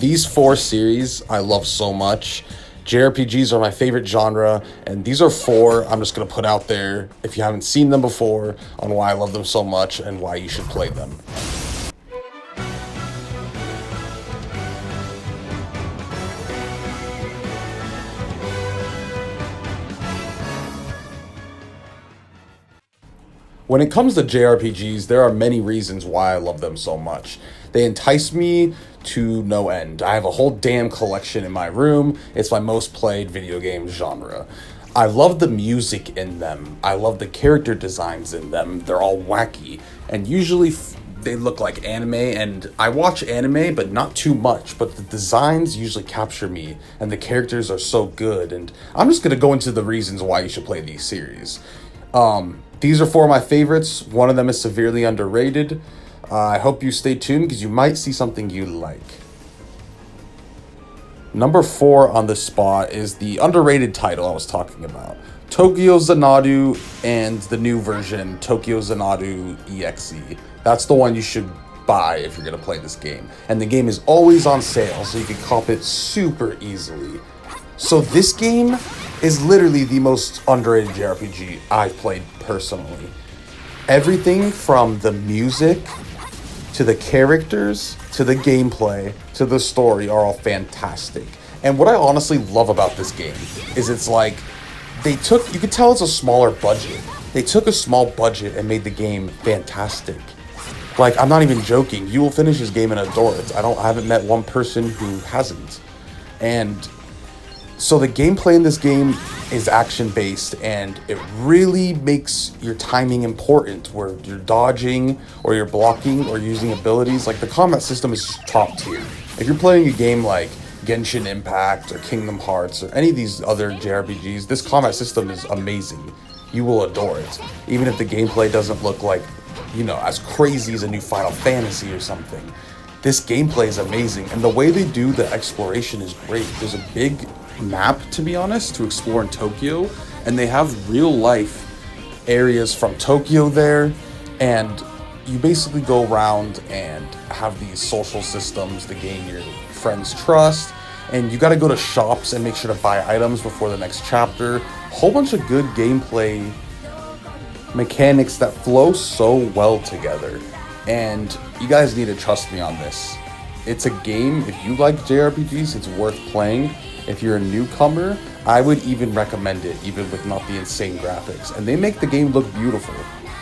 These four series I love so much. JRPGs are my favorite genre, and these are four I'm just going to put out there if you haven't seen them before on why I love them so much and why you should play them. When it comes to JRPGs, there are many reasons why I love them so much. They entice me to no end. I have a whole damn collection in my room. It's my most played video game genre. I love the music in them. I love the character designs in them. They're all wacky. And usually they look like anime, and I watch anime, but not too much. But the designs usually capture me, and the characters are so good. And I'm just going to go into the reasons why you should play these series. These are four of my favorites. One of them is severely underrated. I hope you stay tuned because you might see something you like. Number 4 on the spot is the underrated title I was talking about. Tokyo Xanaru and the new version, Tokyo Xanaru EXE. That's the one you should buy if you're going to play this game. And the game is always on sale, so you can cop it super easily. So this game is literally the most underrated JRPG I've played personally. Everything from the music to the characters to the gameplay to the story are all fantastic. And what I honestly love about this game is it's like you could tell it's a smaller budget. They took a small budget and made the game fantastic. Like, I'm not even joking. You will finish this game and adore it. I haven't met one person who hasn't. And so the gameplay in this game is action-based, and it really makes your timing important, where you're dodging, or you're blocking, or using abilities. Like, the combat system is top tier. If you're playing a game like Genshin Impact, or Kingdom Hearts, or any of these other JRPGs, this combat system is amazing. You will adore it. Even if the gameplay doesn't look like, as crazy as a new Final Fantasy or something. This gameplay is amazing, and the way they do the exploration is great. There's a big map, to be honest, to explore in Tokyo, and they have real life areas from Tokyo there, and you basically go around and have these social systems to gain your friends' trust, and you got to go to shops and make sure to buy items before the next chapter. Whole bunch of good gameplay mechanics that flow so well together, and you guys need to trust me on this. It's a game, if you like JRPGs, it's worth playing. If you're a newcomer, I would even recommend it, even with not the insane graphics. And they make the game look beautiful,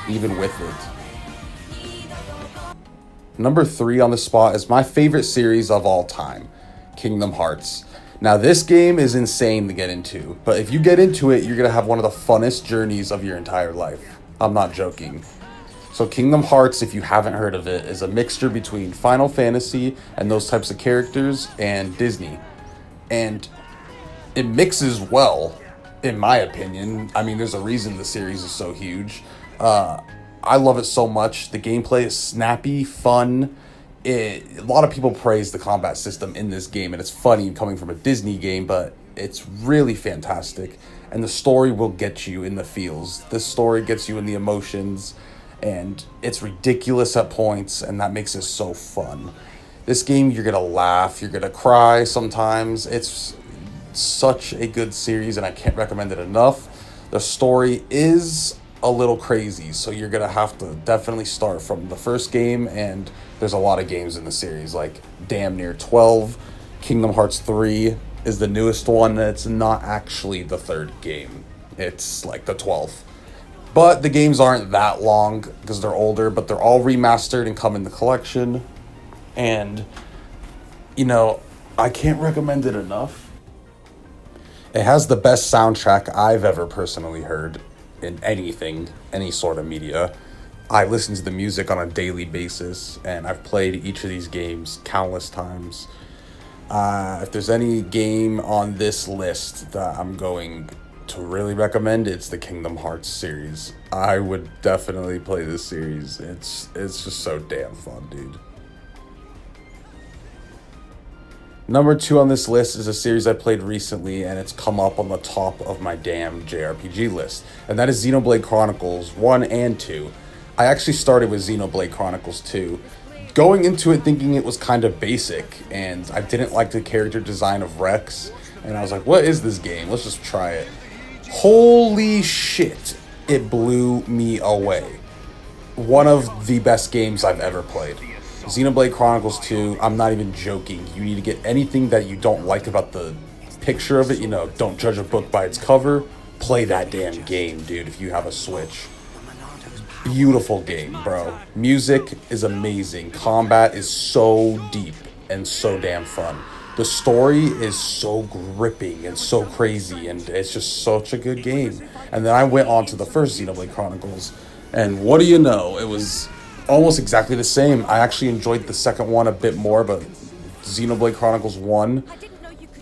even with it. Number 3 on the spot is my favorite series of all time, Kingdom Hearts. Now, this game is insane to get into, but if you get into it, you're going to have one of the funnest journeys of your entire life. I'm not joking. So Kingdom Hearts, if you haven't heard of it, is a mixture between Final Fantasy and those types of characters and Disney. And it mixes well, in my opinion. I mean, there's a reason the series is so huge. I love it so much. The gameplay is snappy, fun. A lot of people praise the combat system in this game, and it's funny coming from a Disney game, but it's really fantastic. And the story will get you in the feels. This story gets you in the emotions, and it's ridiculous at points, and that makes it so fun. This game, you're going to laugh, you're going to cry sometimes. It's such a good series, and I can't recommend it enough. The story is a little crazy, so you're going to have to definitely start from the first game, and there's a lot of games in the series, like damn near 12. Kingdom Hearts 3 is the newest one, and it's not actually the third game. It's like the 12th. But the games aren't that long because they're older, but they're all remastered and come in the collection. And, I can't recommend it enough. It has the best soundtrack I've ever personally heard in anything, any sort of media. I listen to the music on a daily basis, and I've played each of these games countless times. If there's any game on this list that I'm going to really recommend, it's the Kingdom Hearts series. I would definitely play this series. It's just so damn fun, dude. Number 2 on this list is a series I played recently, and it's come up on the top of my damn JRPG list, and that is Xenoblade Chronicles 1 and 2. I actually started with Xenoblade Chronicles 2. going into it thinking it was kind of basic, and I didn't like the character design of Rex, and I was like, what is this game? Let's just try it. Holy shit, it blew me away. One of the best games I've ever played. Xenoblade Chronicles 2, I'm not even joking. You need to get anything that you don't like about the picture of it, you know, don't judge a book by its cover. Play that damn game, dude, if you have a Switch. Beautiful game, bro. Music is amazing. Combat is so deep and so damn fun. The story is so gripping and so crazy, and it's just such a good game. And then I went on to the first Xenoblade Chronicles, and what do you know? It was almost exactly the same. I actually enjoyed the second one a bit more, but Xenoblade Chronicles 1,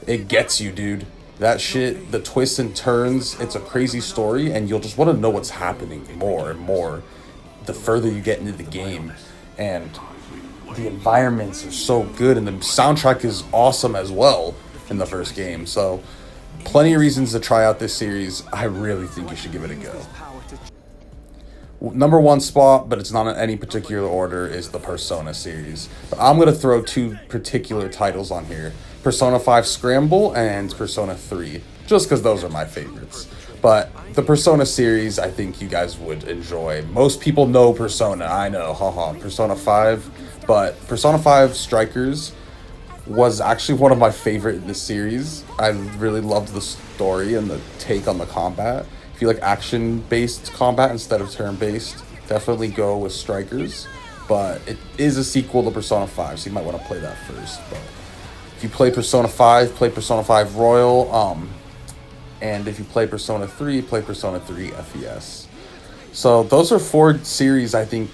it gets you, dude. That shit, the twists and turns, it's a crazy story, and you'll just want to know what's happening more and more the further you get into the game. And the environments are so good, and the soundtrack is awesome as well in the first game. So, plenty of reasons to try out this series. I really think you should give it a go. Number one spot, but it's not in any particular order, is the Persona series. But I'm going to throw two particular titles on here. Persona 5 Scramble and Persona 3, just because those are my favorites. But the Persona series, I think you guys would enjoy. Most people know Persona, I know, haha, Persona 5. But Persona 5 Strikers was actually one of my favorite in this series. I really loved the story and the take on the combat. If you like action-based combat instead of turn-based, definitely go with Strikers. But it is a sequel to Persona 5, so you might want to play that first. But if you play Persona 5, play Persona 5 Royal. And if you play Persona 3, play Persona 3 FES. So those are 4 series I think,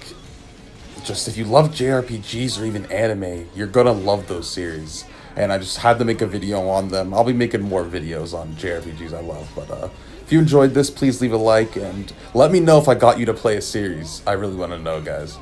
just if you love JRPGs or even anime, you're gonna love those series. And I just had to make a video on them. I'll be making more videos on JRPGs I love. But if you enjoyed this, please leave a like and let me know if I got you to play a series. I really want to know, guys.